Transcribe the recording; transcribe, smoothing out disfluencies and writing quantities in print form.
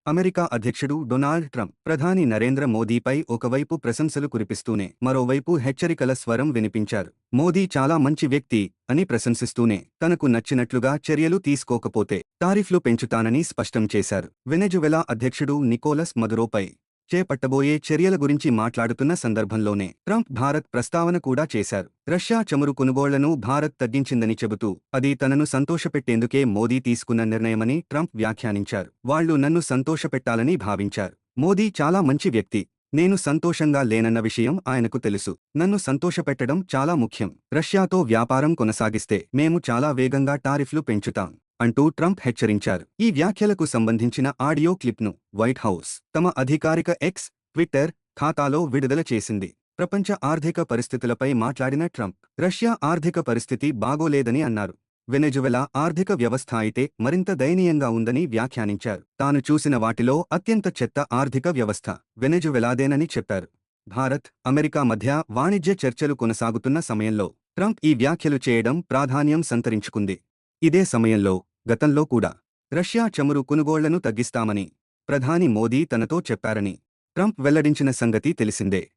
America అధ్యక్షుడు Donald Trump ప్రధాని నరేంద్ర మోదీపై ఒకవైపు ప్రశంసలు కురిపిస్తూనే మరోవైపు హెచ్చరికల స్వరం వినిపించారు. మోదీ చాలా మంచి వ్యక్తి అని ప్రశంసిస్తూనే తనకు నచ్చినట్లుగా చర్యలు తీసుకోకపోతే టారిఫ్లు పెంచుతానని స్పష్టం చేశారు. వెనెజువెలా అధ్యక్షుడు నికోలస్ మదురోపై చేపట్టబోయే చర్యల గురించి మాట్లాడుతున్న సందర్భంలోనే ట్రంప్ భారత్ ప్రస్తావన కూడా చేశారు. రష్యా చమురు కొనుగోళ్లను భారత్ తగ్గించిందని చెబుతూ అది తనను సంతోషపెట్టేందుకే మోదీ తీసుకున్న నిర్ణయమని ట్రంప్ వ్యాఖ్యానించారు. వాళ్లు నన్ను సంతోషపెట్టాలని భావించారు. మోదీ చాలా మంచి వ్యక్తి. నేను సంతోషంగా లేనన్న విషయం ఆయనకు తెలుసు. నన్ను సంతోషపెట్టడం చాలా ముఖ్యం. రష్యాతో వ్యాపారం కొనసాగిస్తే మేము చాలా వేగంగా టారిఫ్లు పెంచుతాం అంటూ ట్రంప్ హెచ్చరించారు. ఈ వ్యాఖ్యలకు సంబంధించిన ఆడియో క్లిప్ను వైట్ హౌస్ తమ అధికారిక ఎక్స్ ట్విట్టర్ ఖాతాలో విడుదల చేసింది. ప్రపంచ ఆర్థిక పరిస్థితులపై మాట్లాడిన ట్రంప్ రష్యా ఆర్థిక పరిస్థితి బాగోలేదని అన్నారు. వెనెజువెలా ఆర్థిక వ్యవస్థ అయితే మరింత దయనీయంగా ఉందని వ్యాఖ్యానించారు. తాను చూసిన వాటిలో అత్యంత చెత్త ఆర్థిక వ్యవస్థ వెనెజువెలాదేనని చెప్పారు. భారత్, అమెరికా మధ్య వాణిజ్య చర్చలు కొనసాగుతున్న సమయంలో ట్రంప్ ఈ వ్యాఖ్యలు చేయడం ప్రాధాన్యం సంతరించుకుంది. ఇదే సమయంలో గతంలో కూడా రష్యా చమురు కొనుగోళ్లను తగ్గిస్తామని ప్రధాని మోదీ తనతో చెప్పారని ట్రంప్ వెల్లడించిన సంగతి తెలిసిందే.